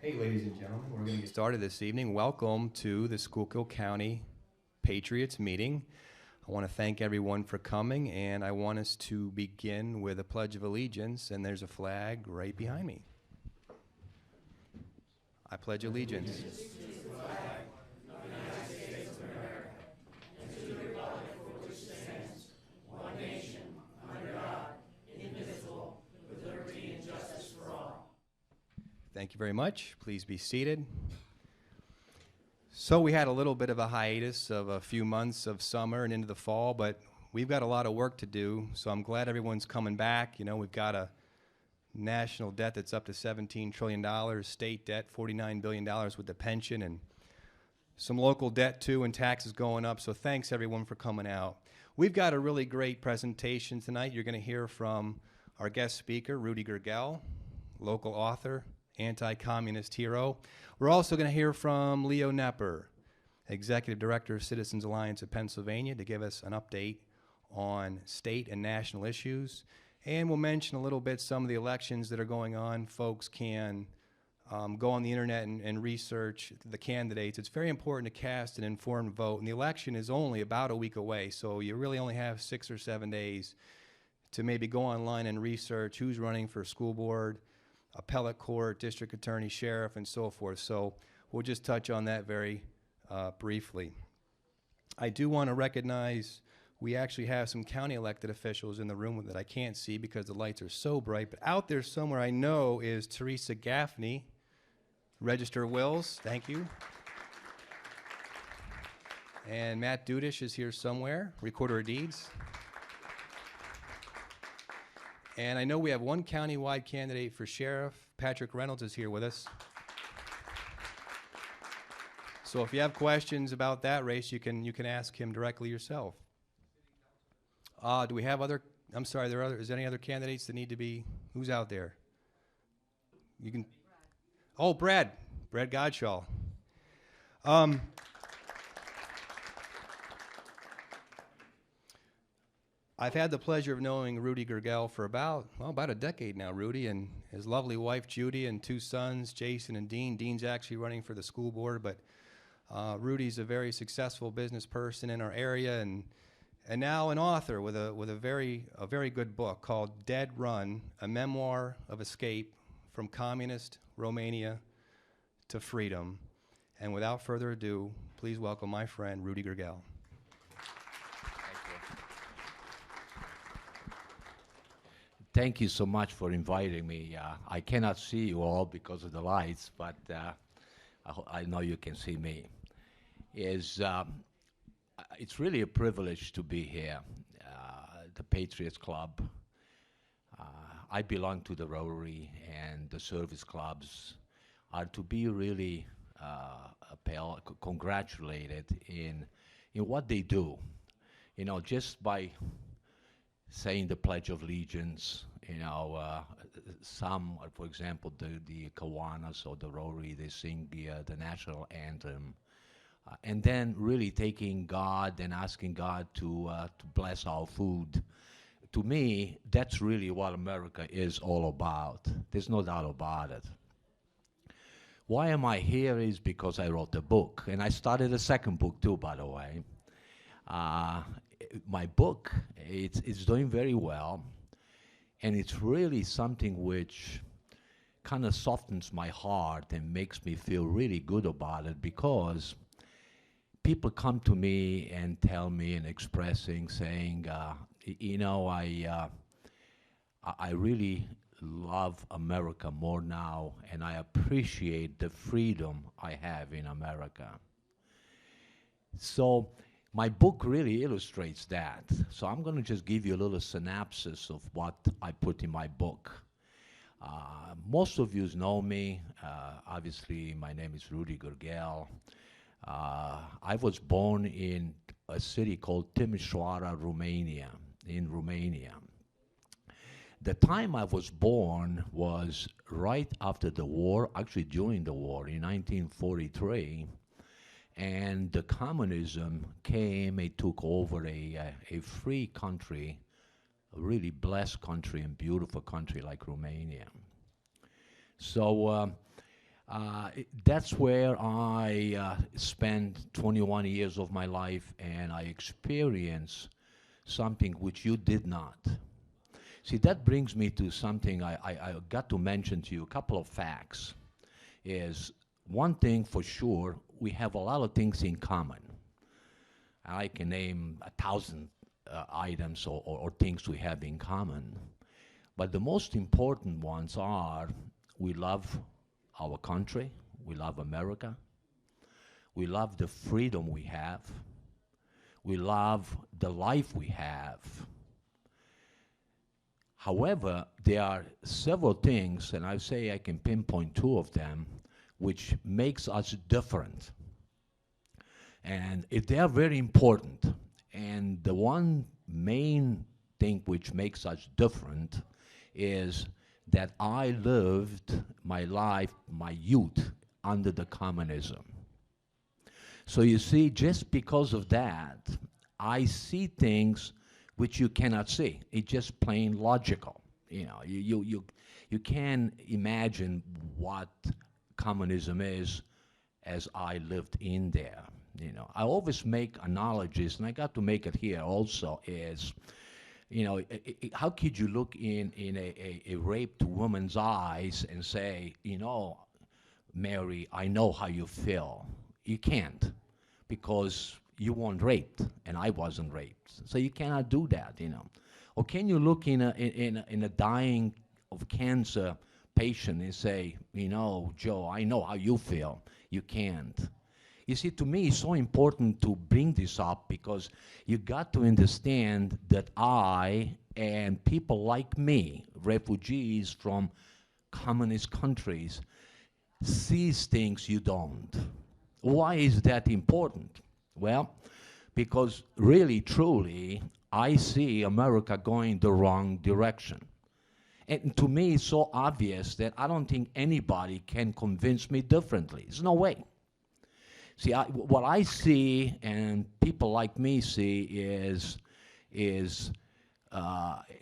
Hey, ladies and gentlemen, we're going to get started this evening. Welcome to the Schuylkill County Patriots meeting. I want to thank everyone for coming, and I want us to begin with a Pledge of Allegiance, and there's a flag right behind me. I pledge allegiance. Thank you very much. Please be seated. So we had a little bit of a hiatus of a few months of summer and into the fall, but we've got a lot of work to do, so I'm glad everyone's coming back. You know, we've got a national debt that's up to $17 trillion, state debt $49 billion with the pension, and some local debt too, and taxes going up, so thanks everyone for coming out. We've got a really great presentation tonight. You're going to hear from our guest speaker, Rudy Gherghel, local author, anti-communist hero. We're also going to hear from Leo Knepper, Executive Director of Citizens Alliance of Pennsylvania, to give us an update on state and national issues. And we'll mention a little bit some of the elections that are going on. Folks can go on the internet and research the candidates. It's very important to cast an informed vote. And the election is only about a week away, so you really only have 6 or 7 days to maybe go online and research who's running for school board, appellate court, district attorney, sheriff, and so forth. So we'll just touch on that very briefly. I do want to recognize we actually have some county elected officials in the room that I can't see because the lights are so bright, but out there somewhere I know is Teresa Gaffney, Register of Wills. Thank you. And Matt Dudish is here somewhere, Recorder of Deeds. And I know we have one county-wide candidate for sheriff. Patrick Reynolds is here with us. So if you have questions about that race, you can ask him directly yourself. Do we have other? I'm sorry, is there any other candidates that need to be? Who's out there? You can. Oh, Brad Godshall. I've had the pleasure of knowing Rudy Gherghel for about a decade now, Rudy, and his lovely wife, Judy, and 2 sons, Jason and Dean. Dean's actually running for the school board, but Rudy's a very successful business person in our area, and now an author with a very good book called Dead Run, a memoir of escape from communist Romania to freedom. And without further ado, please welcome my friend, Rudy Gherghel. Thank you so much for inviting me. I cannot see you all because of the lights, but I know you can see me. It's really a privilege to be here, the Patriots Club. I belong to the Rotary, and the service clubs are to be really congratulated in what they do. You know, just by saying the Pledge of Allegiance, some, for example, the Kiwanis or the Rotary, they sing the national anthem, and then really taking God and asking God to bless our food. To me, that's really what America is all about. There's no doubt about it. Why am I here is because I wrote a book, and I started a second book too, by the way. My book, it's doing very well, and it's really something which kind of softens my heart and makes me feel really good about it, because people come to me and tell me and saying, I really love America more now, and I appreciate the freedom I have in America. So my book really illustrates that. So I'm going to just give you a little synopsis of what I put in my book. Most of you know me. Obviously, my name is Rudy Gherghel. I was born in a city called Timișoara, Romania, in Romania. The time I was born was right after the war, actually during the war, in 1943. And the communism came, it took over a free country, a really blessed country and beautiful country like Romania. So That's where I spent 21 years of my life, and I experienced something which you did not. See, that brings me to something I got to mention to you. A couple of facts is one thing for sure, we have a lot of things in common. I can name 1,000 items or things we have in common. But the most important ones are we love our country, we love America, we love the freedom we have, we love the life we have. However, there are several things, and I say I can pinpoint two of them, which makes us different. And if they are very important, and the one main thing which makes us different is that I lived my life, my youth, under the communism. So you see, just because of that, I see things which you cannot see. It's just plain logical. You know, you can imagine what communism is as I lived in there. You know, I always make analogies, and I got to make it here also, is, you know, how could you look in a raped woman's eyes and say, you know, Mary, I know how you feel. You can't, because you weren't raped, and I wasn't raped. So you cannot do that, you know. Or can you look in a dying of cancer patient and say, you know, Joe, I know how you feel. You can't. You see, to me, it's so important to bring this up because you got to understand that I and people like me, refugees from communist countries, sees things you don't. Why is that important? Well, because really, truly, I see America going the wrong direction. And to me, it's so obvious that I don't think anybody can convince me differently. There's no way. See, what I see, and people like me see, is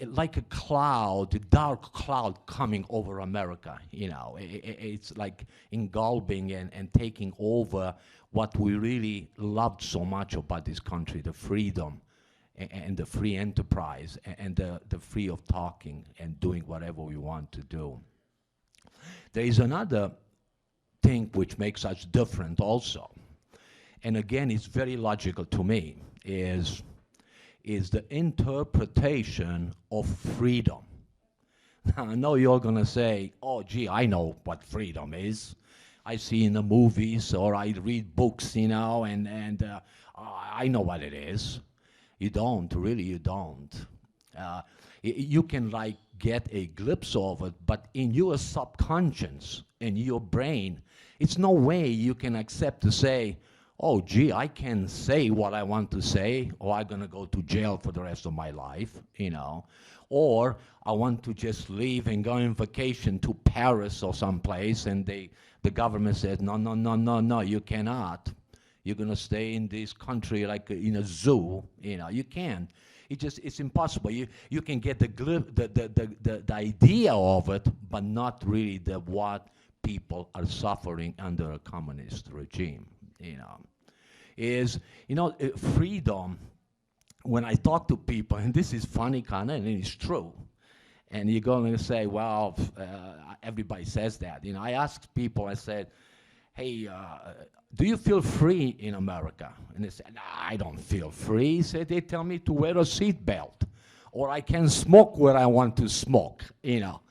like a cloud, a dark cloud coming over America. You know, it's like engulfing and taking over what we really loved so much about this country, the freedom and the free enterprise and the free of talking and doing whatever we want to do. There is another thing which makes us different also. And again, it's very logical to me, is the interpretation of freedom. Now, I know you're going to say, oh, gee, I know what freedom is. I see in the movies or I read books, you know, and I know what it is. You don't, really, you don't. You can, like, get a glimpse of it, but in your subconscious, in your brain, it's no way you can accept to say, oh, gee, I can say what I want to say, or I'm going to go to jail for the rest of my life, you know. Or I want to just leave and go on vacation to Paris or someplace, and the government says, no, no, no, no, no, you cannot. You're going to stay in this country like in a zoo, you know. You can't. It's impossible. You can get the idea of it, but not really what people are suffering under a communist regime. You know, is, you know, freedom, when I talk to people, and this is funny kind of, and it's true, and you're going to say, well, everybody says that. You know, I asked people, I said, hey, do you feel free in America? And they said, nah, I don't feel free. So they tell me to wear a seatbelt, or I can smoke where I want to smoke, you know.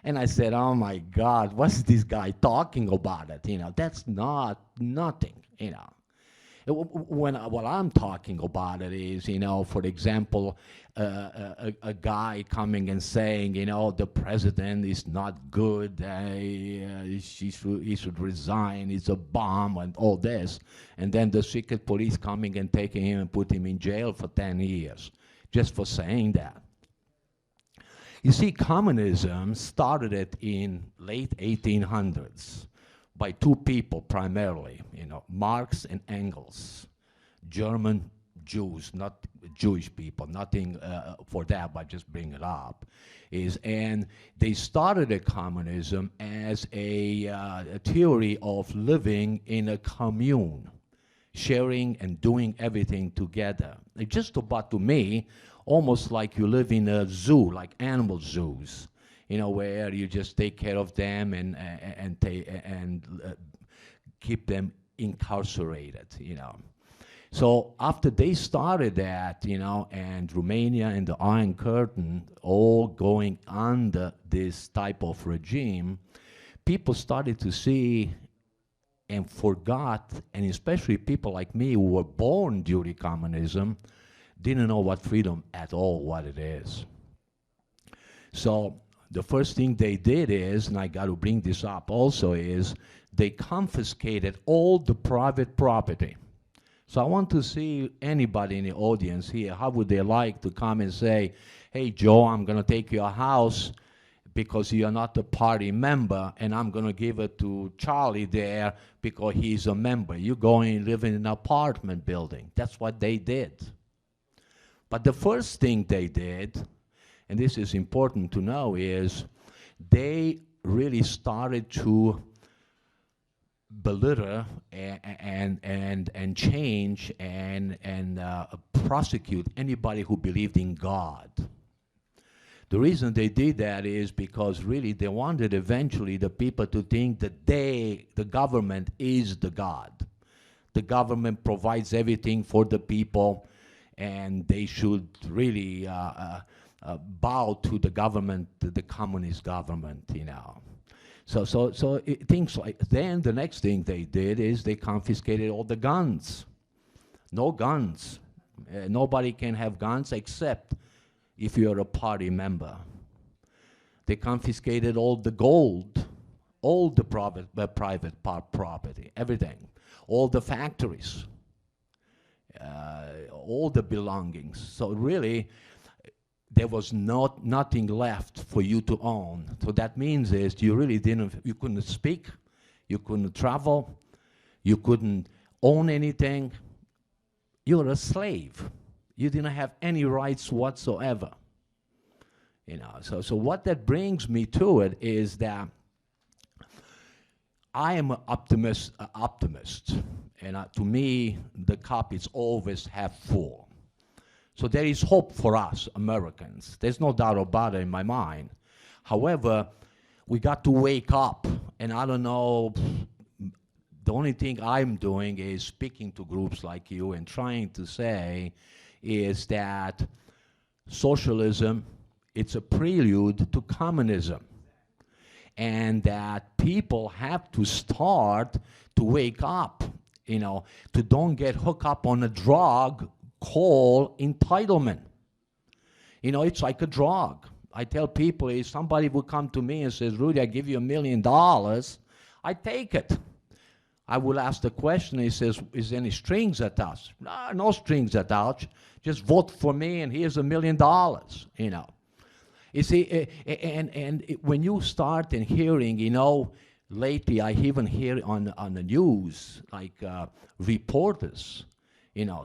And I said, oh my God, what's this guy talking about it? You know, that's not nothing, you know. What I'm talking about it is, you know, for example, a guy coming and saying, you know, the president is not good, he should resign, he's a bomb, and all this. And then the secret police coming and taking him and put him in jail for 10 years, just for saying that. You see, communism started it in late 1800s. By two people primarily, you know, Marx and Engels, German Jews, not Jewish people, nothing for that, but just bring it up, and they started a communism as a theory of living in a commune, sharing and doing everything together. It's just about, to me, almost like you live in a zoo, like animal zoos, where you just take care of them and keep them incarcerated, So after they started that, and Romania and the Iron Curtain all going under this type of regime, people started to see and forgot, and especially people like me who were born during communism, didn't know what freedom at all, what it is. So the first thing they did is, and I got to bring this up also, is they confiscated all the private property. So I want to see anybody in the audience here, how would they like to come and say, hey, Joe, I'm going to take your house because you're not a party member, and I'm going to give it to Charlie there because he's a member. You go and live in an apartment building. That's what they did. But the first thing they did, and this is important to know, is they really started to belittle and change and prosecute anybody who believed in God. The reason they did that is because really they wanted eventually the people to think that the government is the God. The government provides everything for the people, and they should really bow to the government, the communist government, So things like, then the next thing they did is they confiscated all the guns. No guns. Nobody can have guns except if you're a party member. They confiscated all the gold, all the private property, everything, all the factories, all the belongings. So really, there was nothing left for you to own. So that means is you really you couldn't speak, you couldn't travel, you couldn't own anything. You were a slave. You didn't have any rights whatsoever. So what that brings me to it is that I am an optimist, and to me, the cup is always half full. So there is hope for us, Americans. There's no doubt about it in my mind. However, we got to wake up, and I don't know, the only thing I'm doing is speaking to groups like you and trying to say is that socialism, it's a prelude to communism. And that people have to start to wake up, to don't get hooked up on a drug called entitlement. It's like a drug. I tell people, if somebody would come to me and says, Rudy, I give you $1 million, I take it. I will ask the question, he says, is there any strings attached? No strings attached. Just vote for me and here's $1 million, You see, when you start and hearing, lately I even hear on the news, like reporters,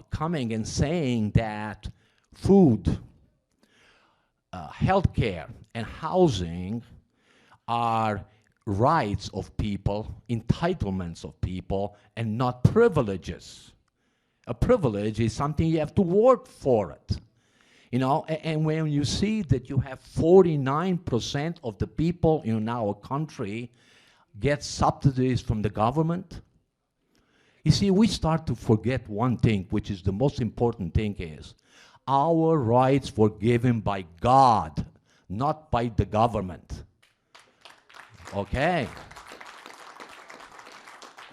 coming and saying that food, healthcare, and housing are rights of people, entitlements of people, and not privileges. A privilege is something you have to work for it. And when you see that you have 49% of the people in our country get subsidies from the government, you see, we start to forget one thing, which is the most important thing is, our rights were given by God, not by the government. Okay?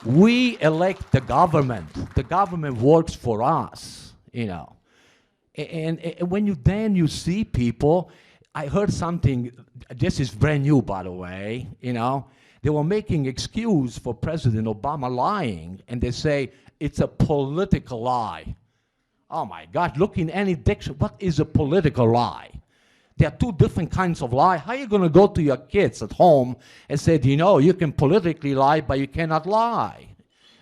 We elect the government. The government works for us, And when you see people, I heard something, this is brand new, by the way, they were making excuse for President Obama lying, and they say it's a political lie. Oh my God, look in any dictionary, what is a political lie? There are two different kinds of lie. How are you going to go to your kids at home and say, you can politically lie, but you cannot lie?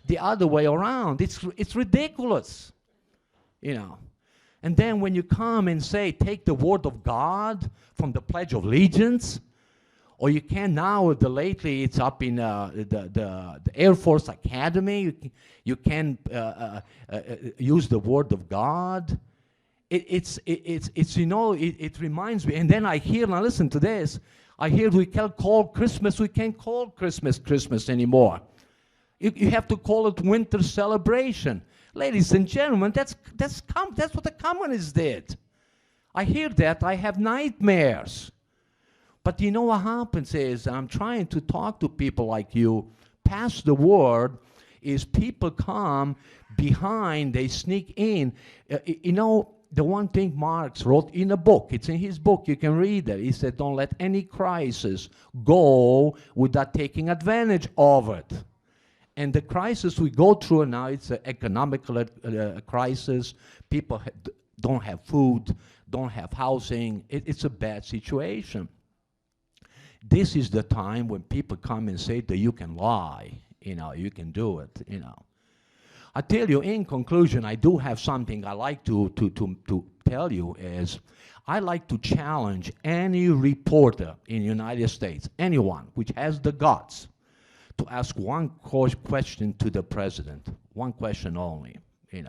The other way around, it's ridiculous, And then when you come and say, take the word of God from the Pledge of Allegiance, Or you can now, lately it's up in the Air Force Academy. You can use the Word of God. It's it reminds me. And then I hear, now listen to this, I hear we can't call Christmas Christmas anymore. You have to call it winter celebration. Ladies and gentlemen, that's what the communists did. I hear that, I have nightmares. But you know what happens is, I'm trying to talk to people like you, pass the word, is people come behind, they sneak in. The one thing Marx wrote in a book, it's in his book, you can read it. He said, don't let any crisis go without taking advantage of it. And the crisis we go through now, it's an economical crisis. People don't have food, don't have housing. It's a bad situation. This is the time when people come and say that you can lie, you can do it, I tell you, in conclusion, I do have something I like to tell you is, I like to challenge any reporter in the United States, anyone which has the guts, to ask one question to the president, one question only, And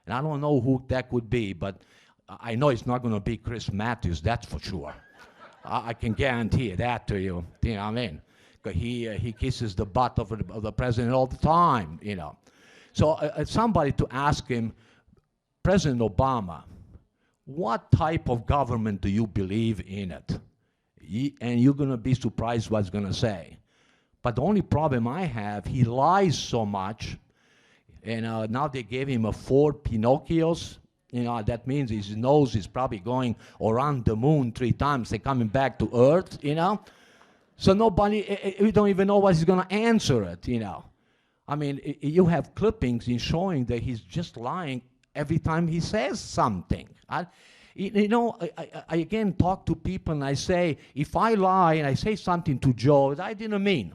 I don't know who that could be, but I know it's not going to be Chris Matthews, that's for sure. I can guarantee that to you. You know what I mean? Because he kisses the butt of the president all the time. So somebody to ask him, President Obama, what type of government do you believe in it? And you're going to be surprised what he's going to say. But the only problem I have, he lies so much. And now they gave him 4 Pinocchios. That means his nose is probably going around the moon 3 times. They're coming back to Earth, So we don't even know what he's going to answer it, I mean, you have clippings in showing that he's just lying every time he says something. I again talk to people and I say, if I lie and I say something to Joe that I didn't mean,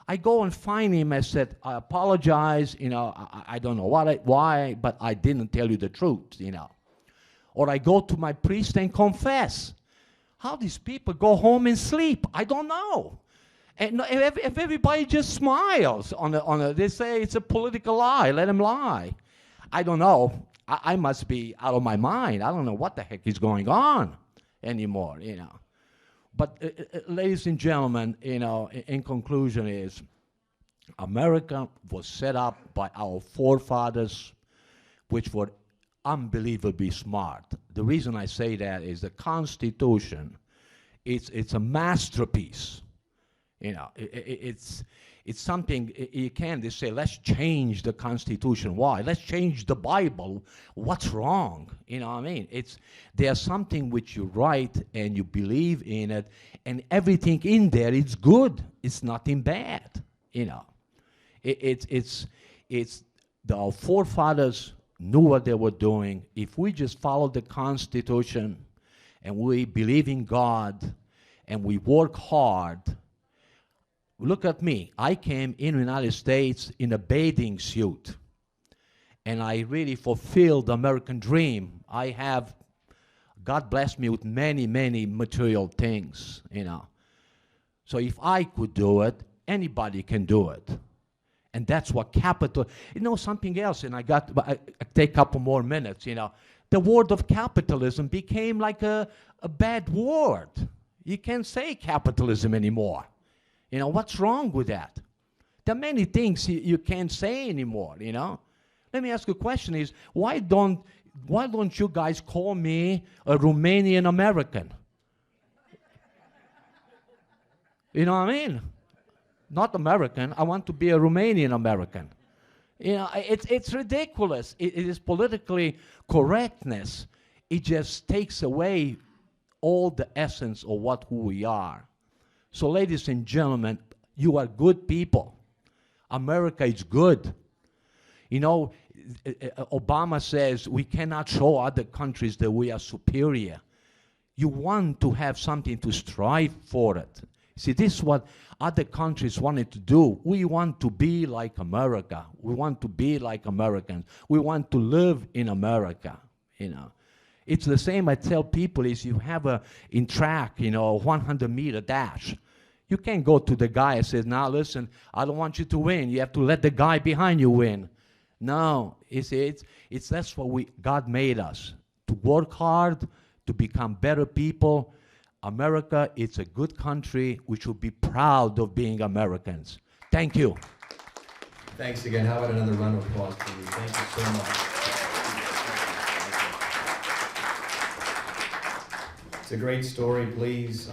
I go and find him and said, I apologize, I don't know why, but I didn't tell you the truth, Or I go to my priest and confess. How these people go home and sleep, I don't know. And if everybody just smiles they say it's a political lie, let them lie. I don't know. I must be out of my mind. I don't know what the heck is going on anymore, But ladies and gentlemen, in conclusion is, America was set up by our forefathers, which were unbelievably smart. The reason I say that is the Constitution, it's a masterpiece. It's something you can't just say, let's change the Constitution. Why? Let's change the Bible. What's wrong? What I mean? There's something which you write and you believe in it, and everything in there is good. It's nothing bad. Our forefathers knew what they were doing. If we just follow the Constitution and we believe in God and we work hard. Look at me. I came in the United States in a bathing suit, and I really fulfilled the American dream. God blessed me with many, many material things, So if I could do it, anybody can do it. And that's what capital, something else, and I take a couple more minutes, The word of capitalism became like a bad word. You can't say capitalism anymore. What's wrong with that? There are many things you can't say anymore, Let me ask you a question is, why don't you guys call me a Romanian American? You know what I mean? Not American, I want to be a Romanian American. It's ridiculous. It is politically correctness. It just takes away all the essence of who we are. So, ladies and gentlemen, you are good people. America is good. Obama says we cannot show other countries that we are superior. You want to have something to strive for it. See, this is what other countries wanted to do. We want to be like America. We want to be like Americans. We want to live in America, It's the same I tell people is you have in track, 100-meter dash. You can't go to the guy and say, now listen, I don't want you to win. You have to let the guy behind you win. No, it's that's what God made us, to work hard, to become better people. America, it's a good country. We should be proud of being Americans. Thank you. Thanks again. How about another round of applause for you? Thank you so much. It's a great story. Please,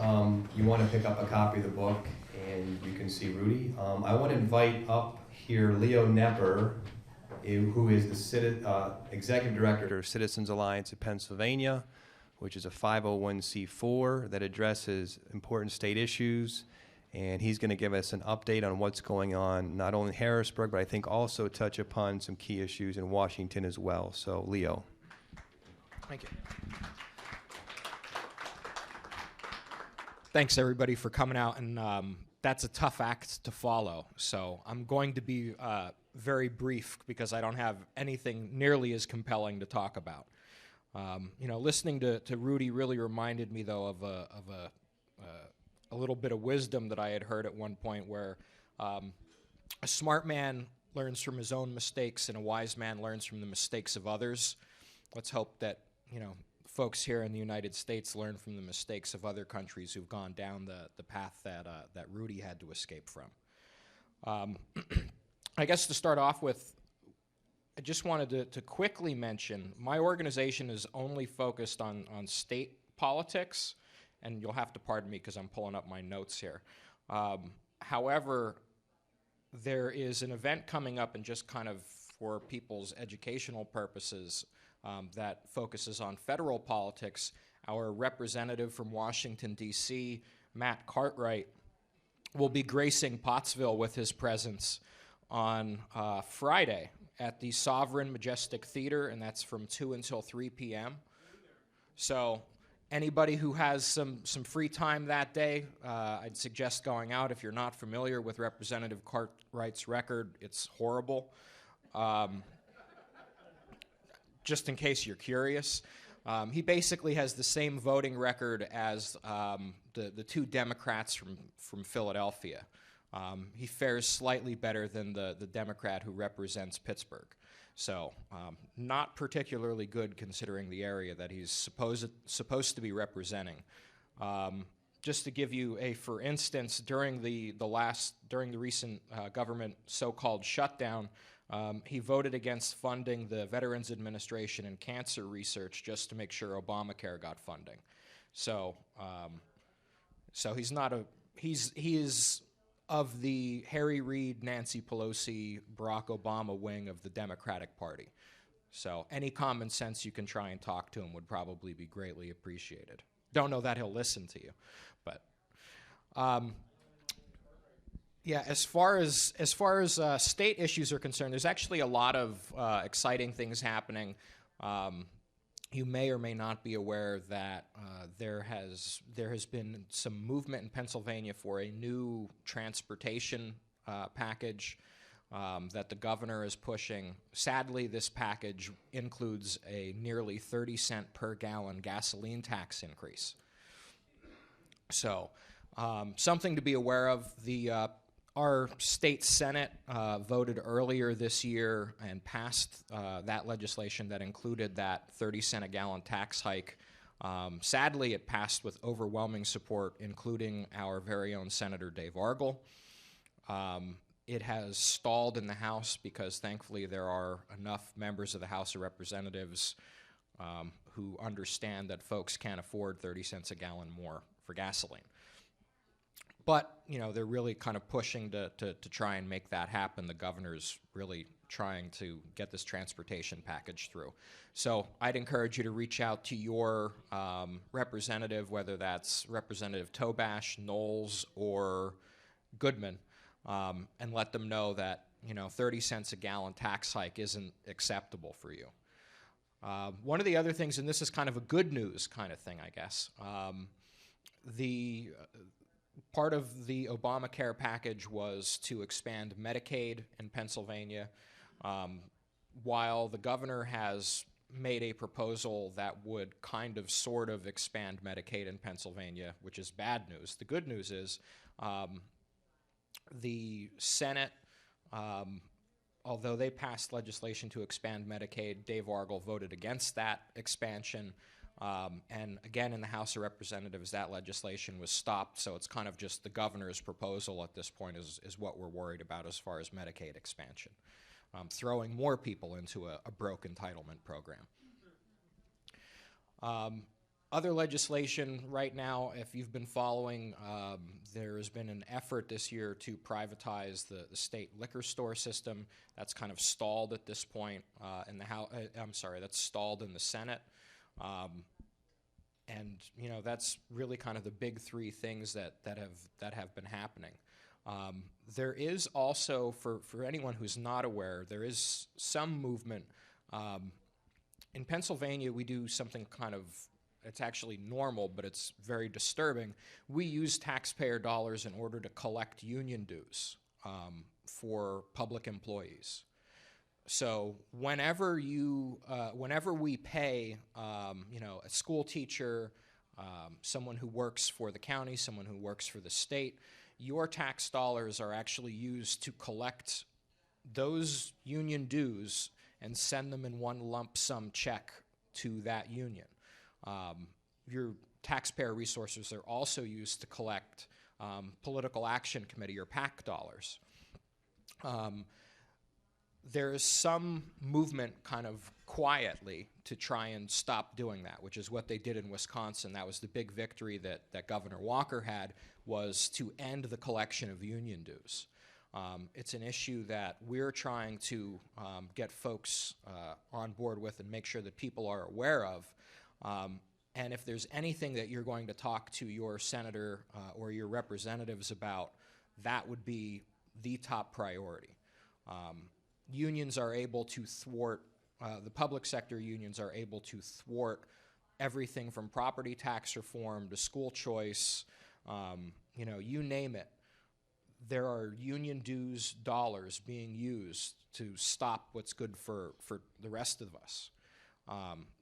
you want to pick up a copy of the book, and you can see Rudy. I want to invite up here Leo Nepper, who is the Executive Director of Citizens Alliance of Pennsylvania, which is a 501c4 that addresses important state issues. And he's going to give us an update on what's going on, not only in Harrisburg, but I think also touch upon some key issues in Washington as well. So, Leo. Thank you. Thanks, everybody, for coming out. And that's a tough act to follow. So I'm going to be very brief because I don't have anything nearly as compelling to talk about. Listening to Rudy really reminded me, though, of a little bit of wisdom that I had heard at one point where a smart man learns from his own mistakes and a wise man learns from the mistakes of others. Let's hope that, folks here in the United States learn from the mistakes of other countries who've gone down the path that Rudy had to escape from. I guess to start off with, I just wanted to quickly mention my organization is only focused on state politics, and you'll have to pardon me because I'm pulling up my notes here. However, there is an event coming up, and just kind of for people's educational purposes, that focuses on federal politics. Our representative from Washington, D.C., Matt Cartwright, will be gracing Pottsville with his presence on Friday at the Sovereign Majestic Theater, and that's from 2 until 3 p.m. So anybody who has some free time that day, I'd suggest going out. If you're not familiar with Representative Cartwright's record, it's horrible. Just in case you're curious, he basically has the same voting record as the two Democrats from Philadelphia. He fares slightly better than the Democrat who represents Pittsburgh. So not particularly good considering the area that he's supposed to be representing. Just to give you for instance, during the recent government so-called shutdown, he voted against funding the Veterans Administration and cancer research just to make sure Obamacare got funding. So he is of the Harry Reid, Nancy Pelosi, Barack Obama wing of the Democratic Party. So any common sense you can try and talk to him would probably be greatly appreciated. Don't know that he'll listen to you, but yeah. As far as state issues are concerned, there's actually a lot of exciting things happening. You may or may not be aware that there has been some movement in Pennsylvania for a new transportation package that the governor is pushing. Sadly, this package includes a nearly 30-cent per gallon gasoline tax increase. So something to be aware of. Our state Senate voted earlier this year and passed that legislation that included that 30-cent a gallon tax hike. Sadly, it passed with overwhelming support, including our very own Senator Dave Argel. It has stalled in the House because, thankfully, there are enough members of the House of Representatives who understand that folks can't afford 30 cents a gallon more for gasoline. But, they're really kind of pushing to try and make that happen. The governor's really trying to get this transportation package through. So I'd encourage you to reach out to your representative, whether that's Representative Tobash, Knowles, or Goodman, and let them know that, 30 cents a gallon tax hike isn't acceptable for you. One of the other things, and this is kind of a good news kind of thing, I guess, part of the Obamacare package was to expand Medicaid in Pennsylvania. While the governor has made a proposal that would kind of sort of expand Medicaid in Pennsylvania, which is bad news, the good news is The Senate, although they passed legislation to expand Medicaid, Dave Argel voted against that expansion. And again, in the House of Representatives, that legislation was stopped, so it's kind of just the governor's proposal at this point is what we're worried about as far as Medicaid expansion, throwing more people into a broke entitlement program. Other legislation right now, if you've been following, there has been an effort this year to privatize the state liquor store system. That's kind of stalled at this point in the House. I'm sorry, that's stalled in the Senate. And you know, that's really kind of the big three things that have been happening. There is also, for anyone who's not aware, there is some movement. In Pennsylvania, we do something kind of, it's actually normal, but it's very disturbing. We use taxpayer dollars in order to collect union dues for public employees. So whenever we pay, you know, a school teacher, someone who works for the county, someone who works for the state, your tax dollars are actually used to collect those union dues and send them in one lump sum check to that union. Your taxpayer resources are also used to collect political action committee or PAC dollars. There is some movement kind of quietly to try and stop doing that, which is what they did in Wisconsin. That was the big victory that Governor Walker had, was to end the collection of union dues. It's an issue that we're trying to get folks on board with and make sure that people are aware of. And if there's anything that you're going to talk to your senator or your representatives about, that would be the top priority. Unions are able to thwart, the public sector unions are able to thwart everything from property tax reform to school choice, you know, you name it. There are union dues dollars being used to stop what's good for the rest of us.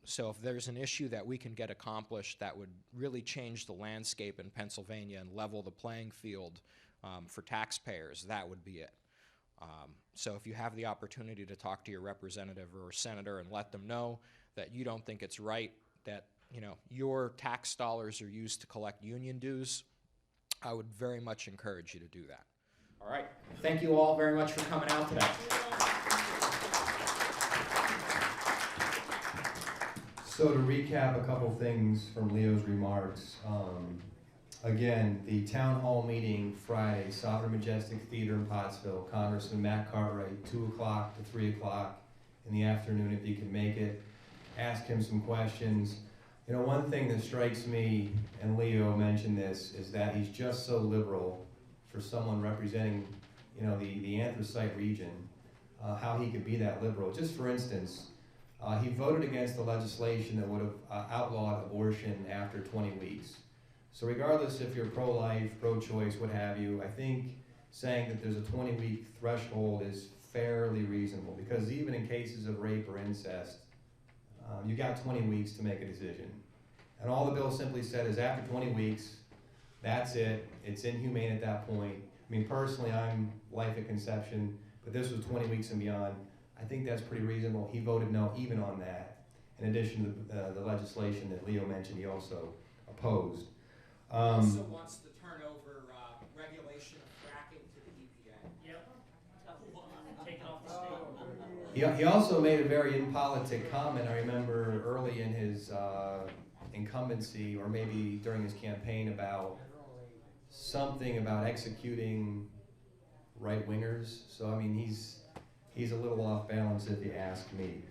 So if there's an issue that we can get accomplished that would really change the landscape in Pennsylvania and level the playing field for taxpayers, that would be it. So if you have the opportunity to talk to your representative or senator and let them know that you don't think it's right that, you know, your tax dollars are used to collect union dues, I would very much encourage you to do that. All right. Thank you all very much for coming out today. So to recap a couple things from Leo's remarks, again, the town hall meeting Friday, Sovereign Majestic Theater in Pottsville, Congressman Matt Cartwright, 2 o'clock to 3 o'clock in the afternoon if you can make it. Ask him some questions. You know, one thing that strikes me, and Leo mentioned this, is that he's just so liberal for someone representing, you know, the anthracite region, how he could be that liberal. Just for instance, he voted against the legislation that would have outlawed abortion after 20 weeks. So regardless if you're pro-life, pro-choice, what have you, I think saying that there's a 20-week threshold is fairly reasonable, because even in cases of rape or incest, you got 20 weeks to make a decision. And all the bill simply said is after 20 weeks, that's it. It's inhumane at that point. I mean, personally, I'm life at conception, but this was 20 weeks and beyond. I think that's pretty reasonable. He voted no even on that. In addition to the legislation that Leo mentioned, he also opposed. He also wants to turn over regulation of fracking to the EPA. Yep. Take it off the state. He also made a very impolitic comment, I remember early in his incumbency, or maybe during his campaign, about something about executing right-wingers. So, I mean, he's a little off balance if you ask me.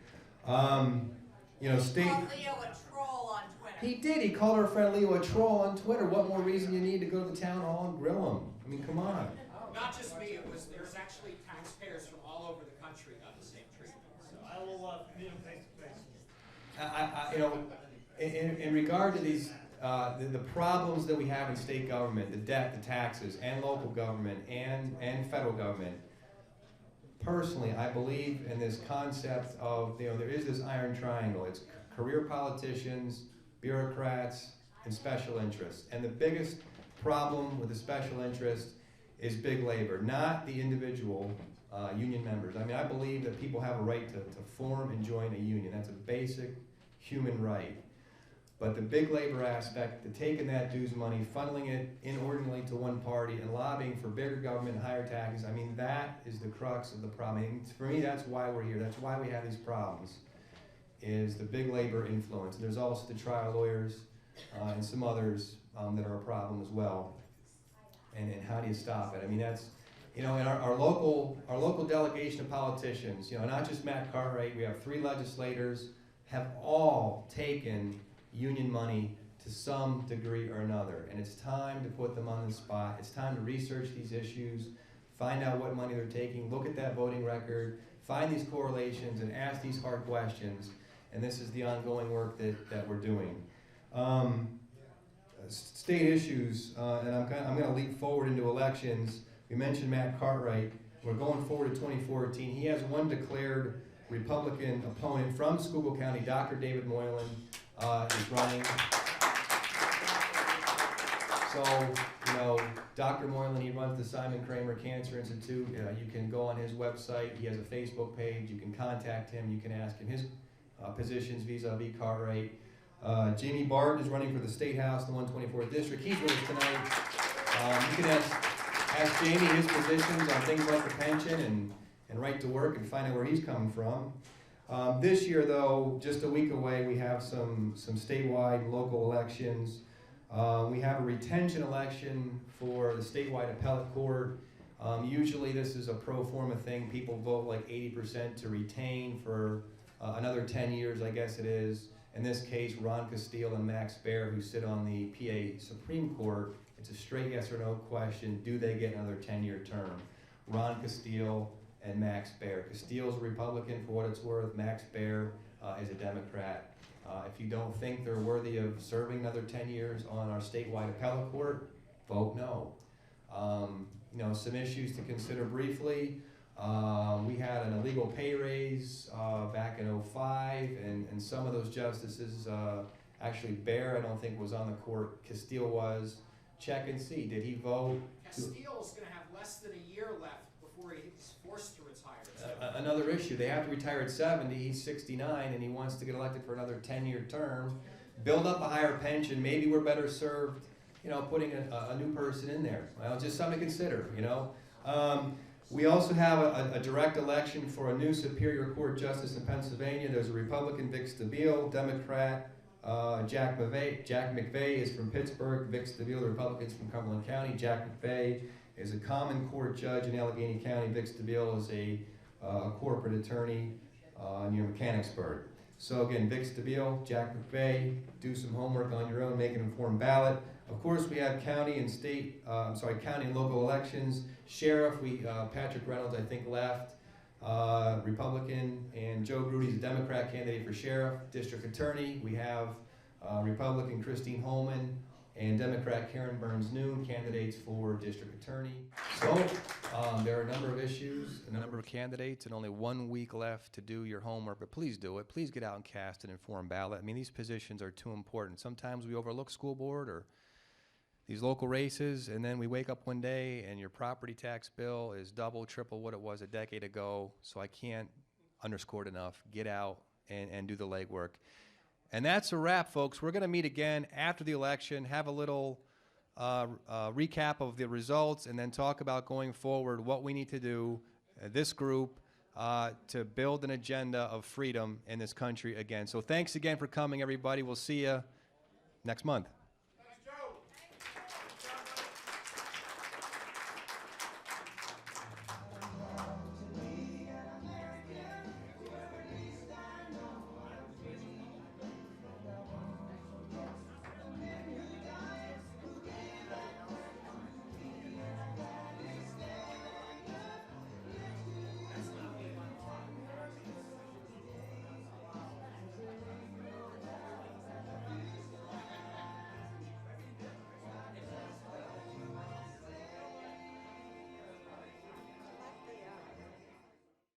You know, state... He called Leo a troll on Twitter. He did. He called our friend Leo a troll on Twitter. What more reason you need to go to the town hall and grill him? I mean, come on. Not just me. There's actually taxpayers from all over the country got the same treatment. So I will meet him face to face. You know, in regard to these, the problems that we have in state government, the debt, the taxes, and local government, and federal government, personally, I believe in this concept of, you know, there is this iron triangle. It's career politicians, bureaucrats, and special interests. And the biggest problem with the special interest is big labor, not the individual union members. I mean, I believe that people have a right to form and join a union. That's a basic human right. But the big labor aspect, the taking that dues money, funneling it inordinately to one party, and lobbying for bigger government and higher taxes, I mean, that is the crux of the problem. I mean, for me, that's why we're here. That's why we have these problems, is the big labor influence. And there's also the trial lawyers and some others that are a problem as well. And how do you stop it? I mean, that's, you know, in our local delegation of politicians, you know, not just Matt Cartwright, we have 3 legislators, have all taken union money to some degree or another. And it's time to put them on the spot. It's time to research these issues, find out what money they're taking, look at that voting record, find these correlations, and ask these hard questions. And this is the ongoing work that we're doing. State issues, and I'm going to leap forward into elections. We mentioned Matt Cartwright. We're going forward to 2014. He has one declared Republican opponent from Schuylkill County, Dr. David Moylan, is running. So, you know, Dr. Moylan, he runs the Simon Kramer Cancer Institute. You can go on his website. He has a Facebook page. You can contact him. You can ask him his positions vis-a-vis Cartwright. Jamie Barton is running for the State House in the 124th District. He's with us tonight. You can ask Jamie his positions on things like the pension and right to work and find out where he's coming from. This year, though, just a week away, we have some statewide local elections. We have a retention election for the statewide appellate court. Usually this is a pro forma thing. People vote like 80% to retain for another 10 years, I guess it is. In this case, Ron Castile and Max Baer, who sit on the PA Supreme Court, it's a straight yes or no question. Do they get another 10-year term? Ron Castile and Max Baer. Castile's a Republican for what it's worth. Max Baer is a Democrat. If you don't think they're worthy of serving another 10 years on our statewide appellate court, vote no. You know, some issues to consider briefly. We had an illegal pay raise back in '05, and some of those justices, actually Baer, I don't think was on the court. Castile was. Check and see. Did he vote? Castile's going to have less than a year left before he's forced to retire. Another issue. They have to retire at 70. He's 69, and he wants to get elected for another 10-year term. Build up a higher pension. Maybe we're better served, you know, putting a new person in there. Well, just something to consider, you know. We also have a direct election for a new Superior Court justice in Pennsylvania. There's a Republican, Vic Stabile, Democrat, Jack McVeigh is from Pittsburgh, Vic Stabile, the Republican's from Cumberland County. Jack McVeigh is a common court judge in Allegheny County. Vic Stabile is a corporate attorney near Mechanicsburg. So again, Vic Stabile, Jack McVeigh, do some homework on your own, make an informed ballot. Of course, we have county and county and local elections. Sheriff, Patrick Reynolds, I think, left, Republican, and Joe Grudy's a Democrat candidate for sheriff. District attorney, we have Republican Christine Holman and Democrat Karen Burns-Noon, candidates for district attorney. So there are a number of issues, a number of candidates, and only 1 week left to do your homework, but please do it. Please get out and cast an informed ballot. I mean, these positions are too important. Sometimes we overlook school board or these local races, and then we wake up one day and your property tax bill is double, triple what it was a decade ago. So I can't underscore it enough. Get out and do the legwork. And that's a wrap, folks. We're going to meet again after the election, have a little recap of the results, and then talk about going forward what we need to do, this group, to build an agenda of freedom in this country again. So thanks again for coming, everybody. We'll see you next month.